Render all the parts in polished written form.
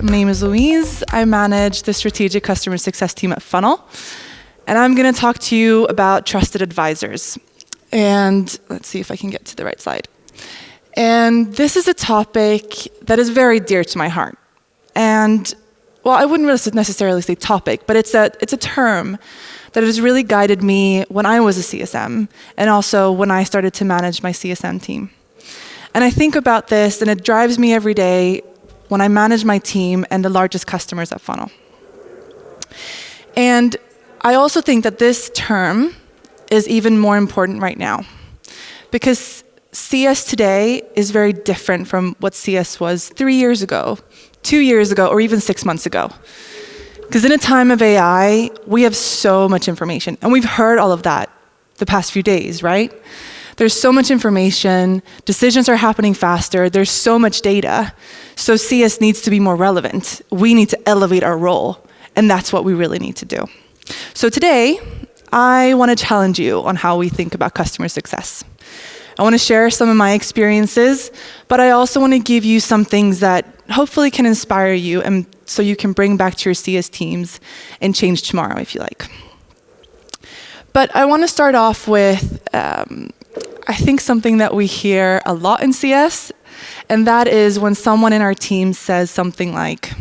My name is Louise. I manage the strategic customer success team at Funnel. And I'm going to talk to you about trusted advisors. And let's see if I can get to the right slide. And this is a topic that is very dear to my heart. And, well, I wouldn't really necessarily say topic, but it's a term that has really guided me when I was a CSM, and also when I started to manage my CSM team. And I think about this, and it drives me every day when I manage my team and the largest customers at Funnel. And I also think that this term is even more important right now, because CS today is very different from what CS was 3 years ago, 2 years ago, or even 6 months ago. Because in a time of AI, we have so much information, and we've heard all of that the past few days, right? There's so much information, decisions are happening faster, there's so much data, so CS needs to be more relevant. We need to elevate our role, and that's what we really need to do. So today, I want to challenge you on how we think about customer success. I want to share some of my experiences, but I also want to give you some things that hopefully can inspire you, and so you can bring back to your CS teams and change tomorrow if you like. But I want to start off with, I think something that we hear a lot in CS, and that is when someone in our team says something like,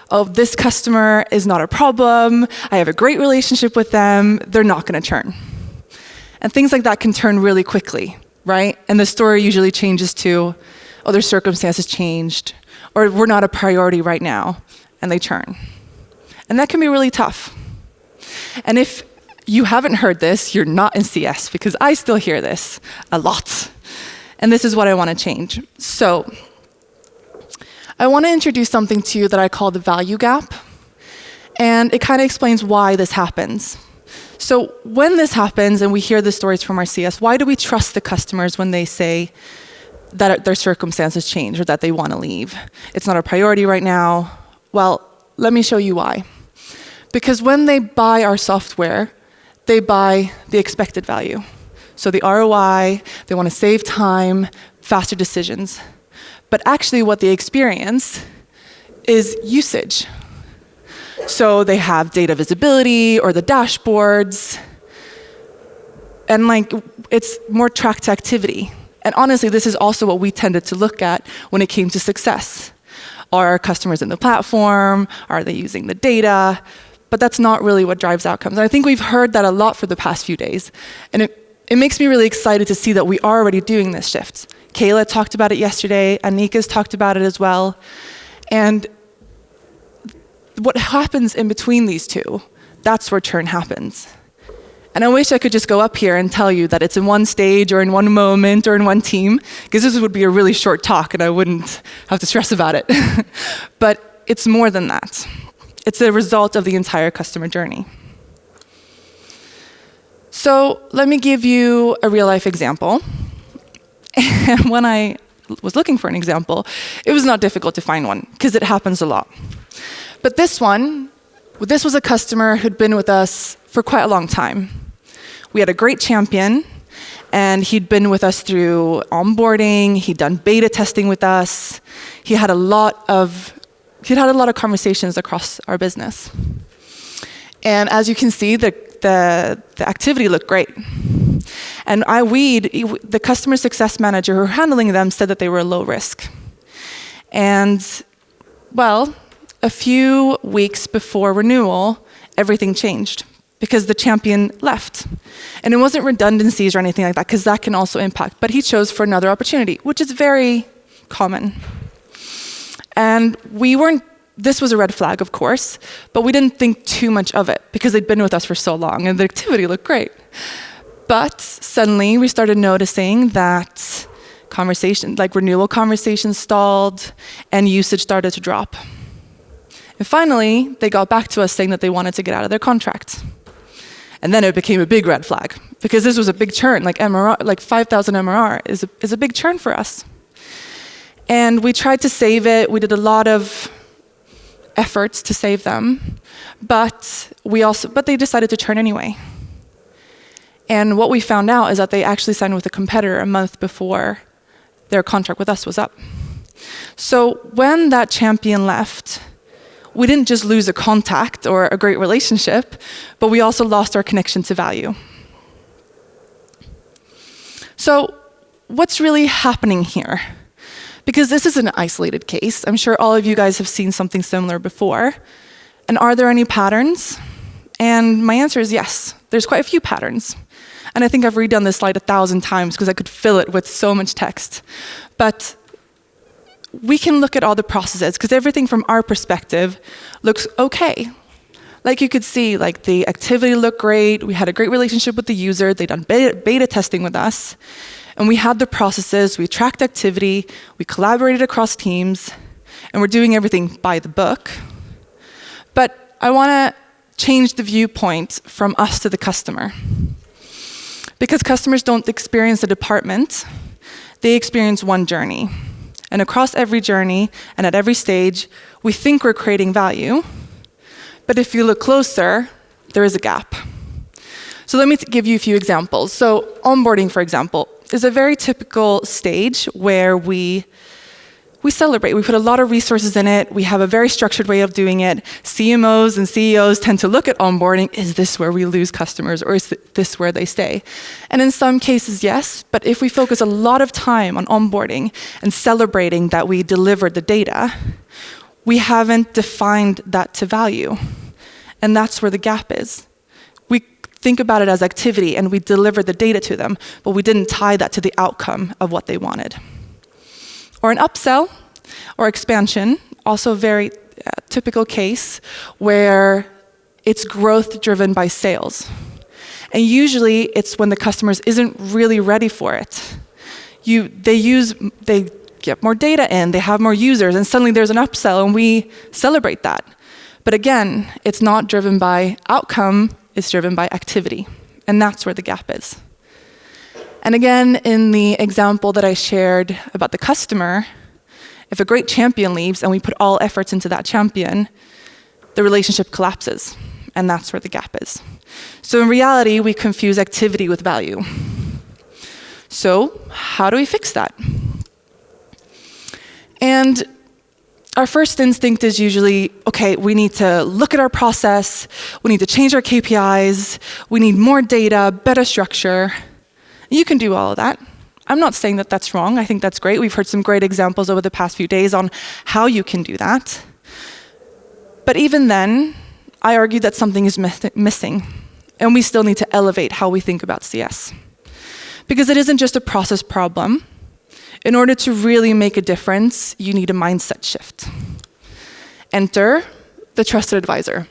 oh, this customer is not a problem, I have a great relationship with them, they're not going to churn. And things like that can turn really quickly, right? And the story usually changes to, oh, their circumstances changed, or we're not a priority right now, and they churn. And that can be really tough. And if you haven't heard this, you're not in CS, because I still hear this a lot. And this is what I want to change. So I want to introduce something to you that I call the value gap. And it kind of explains why this happens. So when this happens, and we hear the stories from our CS, why do we trust the customers when they say that their circumstances change or that they want to leave? It's not a priority right now. Well, let me show you why. Because when they buy our software, they buy the expected value. So the ROI, they want to save time, faster decisions. But actually what they experience is usage. So they have data visibility or the dashboards, and it's more tracked activity. And honestly, this is also what we tended to look at when it came to success. Are our customers in the platform? Are they using the data? But that's not really what drives outcomes. And I think we've heard that a lot for the past few days. And it makes me really excited to see that we are already doing this shift. Kayla talked about it yesterday, Anika's talked about it as well. And what happens in between these two, that's where churn happens. And I wish I could just go up here and tell you that it's in one stage or in one moment or in one team, because this would be a really short talk and I wouldn't have to stress about it. But it's more than that. It's a result of the entire customer journey. So let me give you a real life example. And when I was looking for an example, it was not difficult to find one, because it happens a lot. But this was a customer who'd been with us for quite a long time. We had a great champion, and he'd been with us through onboarding, he'd done beta testing with us, he had a lot of conversations across our business. And as you can see, the activity looked great. And the customer success manager who were handling them said that they were low risk. And, well, a few weeks before renewal, everything changed because the champion left. And it wasn't redundancies or anything like that, because that can also impact. But he chose for another opportunity, which is very common. And this was a red flag, of course, but we didn't think too much of it because they'd been with us for so long and the activity looked great. But suddenly we started noticing that renewal conversations stalled and usage started to drop. And finally, they got back to us saying that they wanted to get out of their contract. And then it became a big red flag, because this was a big churn, like 5,000 MRR is a big churn for us. And we tried to save it. We did a lot of efforts to save them, but they decided to churn anyway. And what we found out is that they actually signed with a competitor a month before their contract with us was up. So when that champion left, we didn't just lose a contact or a great relationship, but we also lost our connection to value. So what's really happening here? Because this is an isolated case. I'm sure all of you guys have seen something similar before. And are there any patterns? And my answer is yes. There's quite a few patterns. And I think I've redone this slide 1,000 times because I could fill it with so much text. But we can look at all the processes because everything from our perspective looks okay. Like you could see, like the activity looked great. We had a great relationship with the user. They'd done beta testing with us. And we had the processes, we tracked activity, we collaborated across teams, and we're doing everything by the book. But I want to change the viewpoint from us to the customer. Because customers don't experience a department, they experience one journey. And across every journey and at every stage, we think we're creating value. But if you look closer, there is a gap. So let me give you a few examples. So onboarding, for example, is a very typical stage where we celebrate. We put a lot of resources in it. We have a very structured way of doing it. CMOs and CEOs tend to look at onboarding. Is this where we lose customers, or is this where they stay? And in some cases, yes. But if we focus a lot of time on onboarding and celebrating that we delivered the data, we haven't defined that to value. And that's where the gap is. We think about it as activity, and we deliver the data to them, but we didn't tie that to the outcome of what they wanted. Or an upsell or expansion, also a very typical case where it's growth driven by sales. And usually it's when the customers isn't really ready for it. They get more data in, they have more users, and suddenly there's an upsell, and we celebrate that. But again, it's not driven by outcome, it's driven by activity. And that's where the gap is. And again, in the example that I shared about the customer, if a great champion leaves and we put all efforts into that champion, the relationship collapses. And that's where the gap is. So in reality, we confuse activity with value. So how do we fix that? And our first instinct is usually, okay, we need to look at our process, we need to change our KPIs, we need more data, better structure. You can do all of that. I'm not saying that that's wrong. I think that's great. We've heard some great examples over the past few days on how you can do that. But even then, I argue that something is missing, and we still need to elevate how we think about CS. Because it isn't just a process problem. In order to really make a difference, you need a mindset shift. Enter the trusted advisor.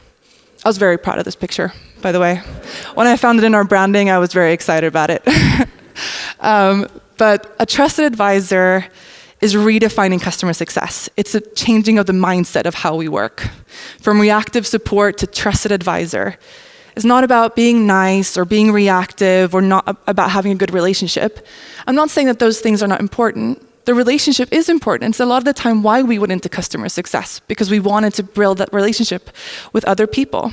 I was very proud of this picture, by the way. When I found it in our branding, I was very excited about it. But a trusted advisor is redefining customer success. It's a changing of the mindset of how we work. From reactive support to trusted advisor. It's not about being nice or being reactive or not about having a good relationship. I'm not saying that those things are not important. The relationship is important. It's a lot of the time why we went into customer success, because we wanted to build that relationship with other people.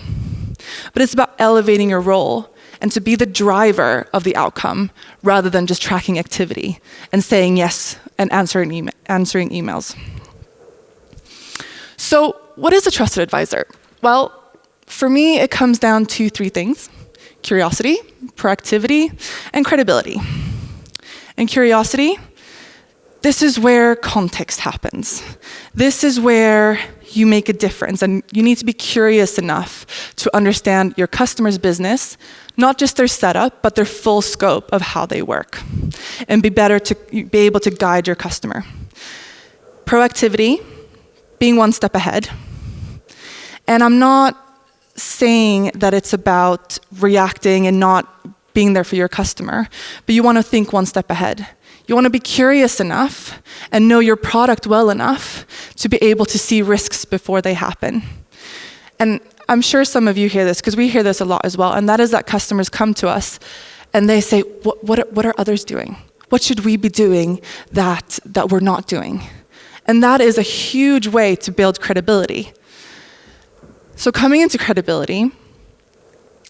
But it's about elevating your role and to be the driver of the outcome rather than just tracking activity and saying yes and answering emails. So what is a trusted advisor? Well, for me, it comes down to 3 things: curiosity, proactivity, and credibility. And curiosity, this is where context happens. This is where you make a difference, and you need to be curious enough to understand your customer's business, not just their setup, but their full scope of how they work, and be able to guide your customer. Proactivity, being one step ahead. And I'm not saying that it's about reacting and not being there for your customer, but you want to think one step ahead. You want to be curious enough and know your product well enough to be able to see risks before they happen. And I'm sure some of you hear this, because we hear this a lot as well, and that is that customers come to us and they say, what are others doing? What should we be doing that we're not doing? And that is a huge way to build credibility. So coming into credibility,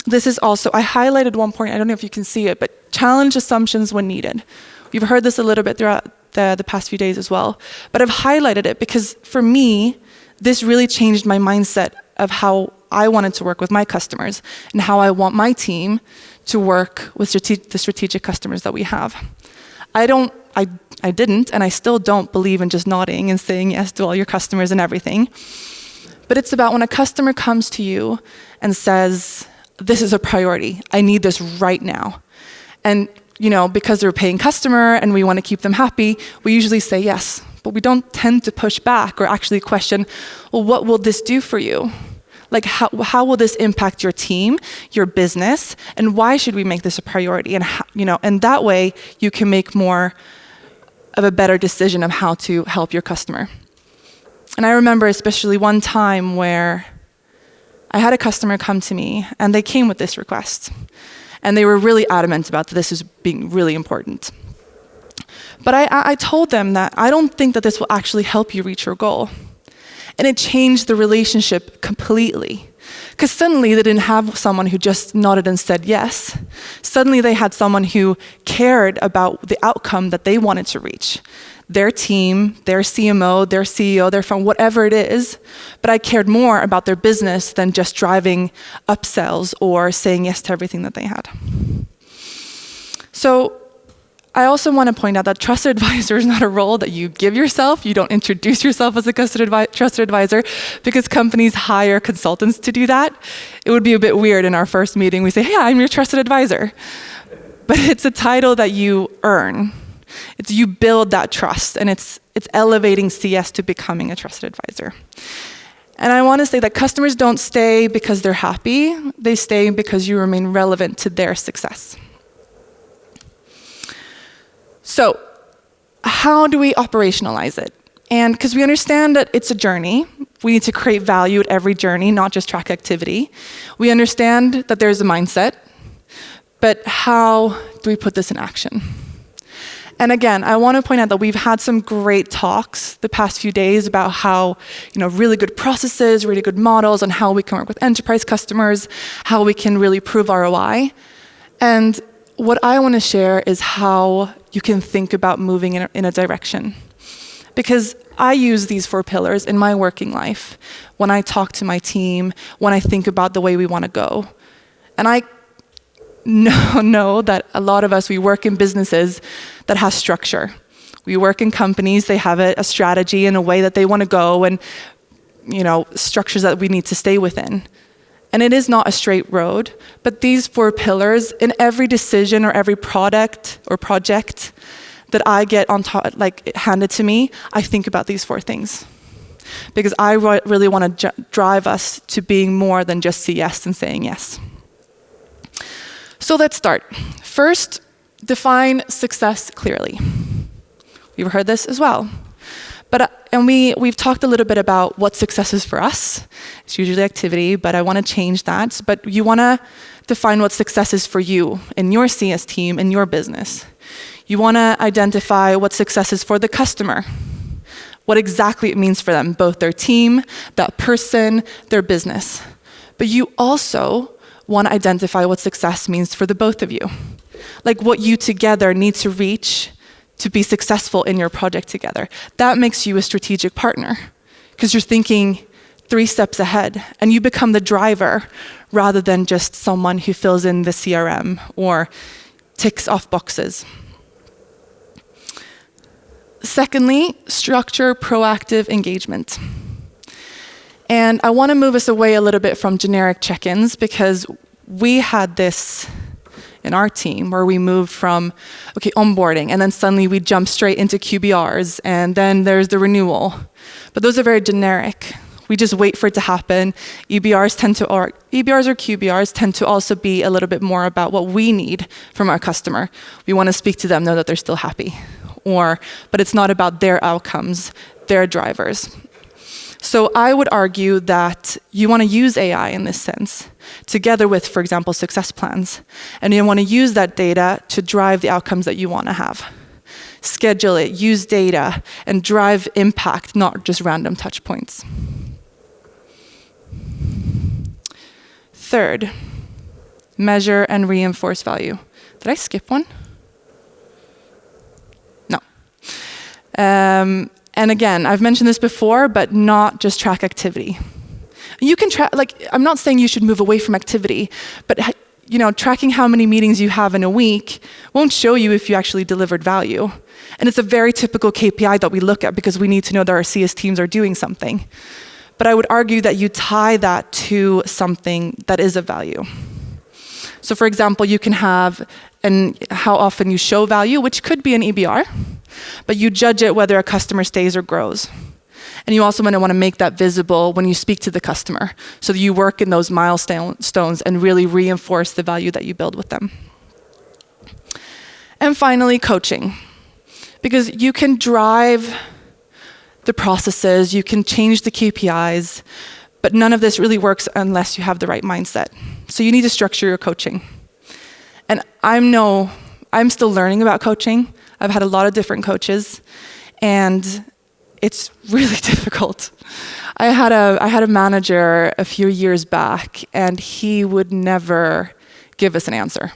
this is also, I highlighted one point, I don't know if you can see it, but challenge assumptions when needed. You've heard this a little bit throughout the past few days as well. But I've highlighted it because for me, this really changed my mindset of how I wanted to work with my customers and how I want my team to work with the strategic customers that we have. I didn't, and I still don't believe in just nodding and saying yes to all your customers and everything. But it's about when a customer comes to you and says, this is a priority, I need this right now. And because they're a paying customer and we want to keep them happy, we usually say yes. But we don't tend to push back or actually question, well, what will this do for you? Like, how will this impact your team, your business, and why should we make this a priority? And and that way you can make more of a better decision of how to help your customer. And I remember especially one time where I had a customer come to me and they came with this request. And they were really adamant about that this is being really important. But I told them that I don't think that this will actually help you reach your goal. And it changed the relationship completely. Because suddenly they didn't have someone who just nodded and said yes. Suddenly they had someone who cared about the outcome that they wanted to reach. Their team, their CMO, their CEO, their firm, whatever it is. But I cared more about their business than just driving upsells or saying yes to everything that they had. So I also want to point out that trusted advisor is not a role that you give yourself. You don't introduce yourself as a trusted advisor because companies hire consultants to do that. It would be a bit weird in our first meeting. We say, hey, I'm your trusted advisor. But it's a title that you earn. It's you build that trust, and it's elevating CS to becoming a trusted advisor. And I want to say that customers don't stay because they're happy. They stay because you remain relevant to their success. So, how do we operationalize it? And because we understand that it's a journey, we need to create value at every journey, not just track activity. We understand that there's a mindset, but how do we put this in action? And again, I want to point out that we've had some great talks the past few days about how, really good processes, really good models, and how we can work with enterprise customers, how we can really prove ROI. And what I want to share is how you can think about moving in a direction. Because I use these 4 pillars in my working life, when I talk to my team, when I think about the way we want to go. And I know that a lot of us, we work in businesses that have structure. We work in companies, they have a strategy and a way that they want to go and, structures that we need to stay within. And it is not a straight road, but these 4 pillars, in every decision or every product or project that I get handed to me, I think about these 4 things. Because I really want to drive us to being more than just say yes and saying yes. So let's start. First, define success clearly. We've heard this as well. And we've talked a little bit about what success is for us. It's usually activity, but I want to change that. But you want to define what success is for you in your CS team, in your business. You want to identify what success is for the customer, what exactly it means for them, both their team, that person, their business. But you also want to identify what success means for the both of you. Like what you together need to reach to be successful in your project together. That makes you a strategic partner because you're thinking 3 steps ahead and you become the driver rather than just someone who fills in the CRM or ticks off boxes. Secondly, structure proactive engagement. And I want to move us away a little bit from generic check-ins because we had this in our team where we moved from, onboarding, and then suddenly we jump straight into QBRs, and then there's the renewal. But those are very generic. We just wait for it to happen. EBRs or QBRs tend to also be a little bit more about what we need from our customer. We want to speak to them, know that they're still happy. But it's not about their outcomes, their drivers. So I would argue that you want to use AI in this sense, together with, for example, success plans. And you want to use that data to drive the outcomes that you want to have. Schedule it, use data, and drive impact, not just random touch points. Third, measure and reinforce value. Did I skip one? No. And again, I've mentioned this before, but not just track activity. You can track, I'm not saying you should move away from activity, but tracking how many meetings you have in a week won't show you if you actually delivered value. And it's a very typical KPI that we look at because we need to know that our CS teams are doing something. But I would argue that you tie that to something that is of value. So for example, you can have how often you show value, which could be an EBR, but you judge it whether a customer stays or grows. And you also want to make that visible when you speak to the customer, so that you work in those milestones and really reinforce the value that you build with them. And finally, coaching. Because you can drive the processes, you can change the KPIs, but none of this really works unless you have the right mindset. So you need to structure your coaching. And I'm still learning about coaching. I've had a lot of different coaches, and it's really difficult. I had a manager a few years back, and he would never give us an answer.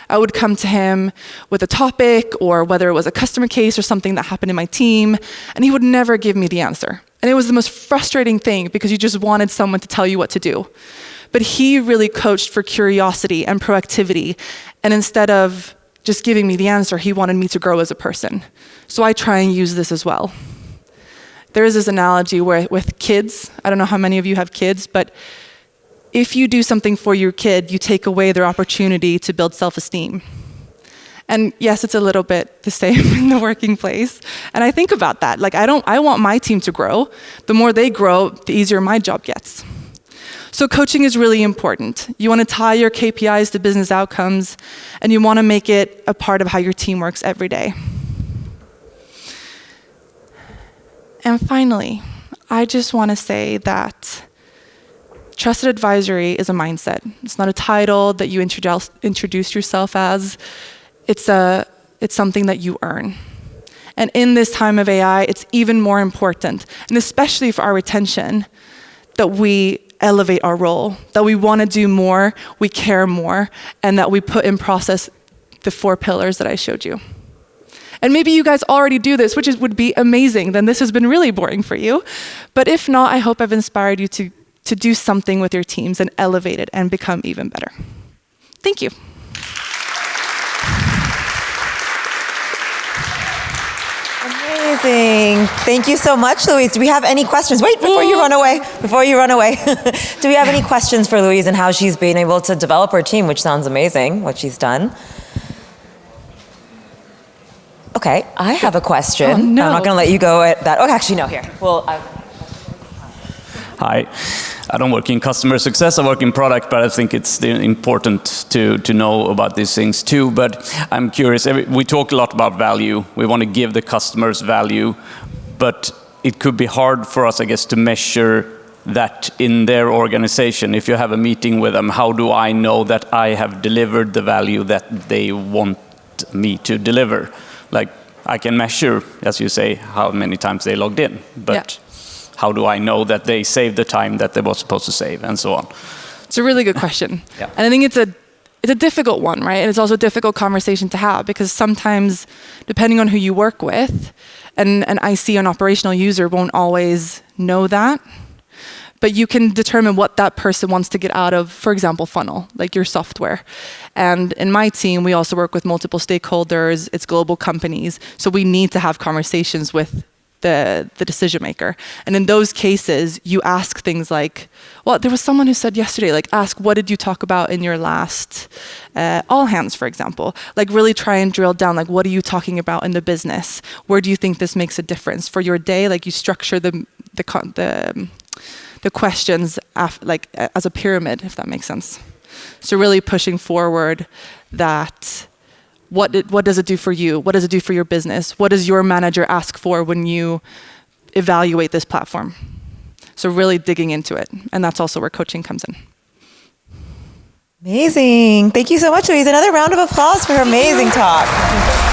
I would come to him with a topic, or whether it was a customer case or something that happened in my team, and he would never give me the answer. And it was the most frustrating thing because you just wanted someone to tell you what to do. But he really coached for curiosity and proactivity, and instead of just giving me the answer, he wanted me to grow as a person. So I try and use this as well. There is this analogy where with kids, I don't know how many of you have kids, but if you do something for your kid, you take away their opportunity to build self-esteem. And yes, it's a little bit the same in the working place. And I think about that. I want my team to grow. The more they grow, the easier my job gets. So coaching is really important. You want to tie your KPIs to business outcomes, and you want to make it a part of how your team works every day. And finally, I just want to say that trusted advisory is a mindset. It's not a title that you introduce yourself as. It's something that you earn. And in this time of AI, it's even more important, and especially for our retention, that we elevate our role, that we want to do more, we care more, and that we put in process the 4 pillars that I showed you. And maybe you guys already do this, which would be amazing. Then this has been really boring for you. But if not, I hope I've inspired you to do something with your teams and elevate it and become even better. Thank you. Amazing. Thank you so much, Louise. Do we have any questions? Wait, before you run away. Do we have any questions for Louise and how she's been able to develop her team, which sounds amazing, what she's done? Okay, I have a question. Oh, no. I'm not going to let you go at that. Oh, actually, no, here. Well, Hi. I don't work in customer success, I work in product, but I think it's important to know about these things too. But I'm curious, we talk a lot about value. We want to give the customers value, but it could be hard for us, I guess, to measure that in their organization. If you have a meeting with them, how do I know that I have delivered the value that they want me to deliver? I can measure, as you say, how many times they logged in, but how do I know that they saved the time that they were supposed to save, and so on? It's a really good question. Yeah. And I think it's a difficult one, right? And it's also a difficult conversation to have, because sometimes, depending on who you work with, and an IC, an operational user, won't always know that. But you can determine what that person wants to get out of, for example, funnel, like your software. And in my team, we also work with multiple stakeholders. It's global companies. So we need to have conversations with the decision maker. And in those cases, you ask things like, well, there was someone who said yesterday, ask, what did you talk about in your last all hands, for example? Really try and drill down, what are you talking about in the business? Where do you think this makes a difference for your day? You structure the questions as a pyramid, if that makes sense. So really pushing forward that what does it do for you? What does it do for your business? What does your manager ask for when you evaluate this platform? So really digging into it. And that's also where coaching comes in. amazing. Thank you so much, Louise. Another round of applause for her amazing talk.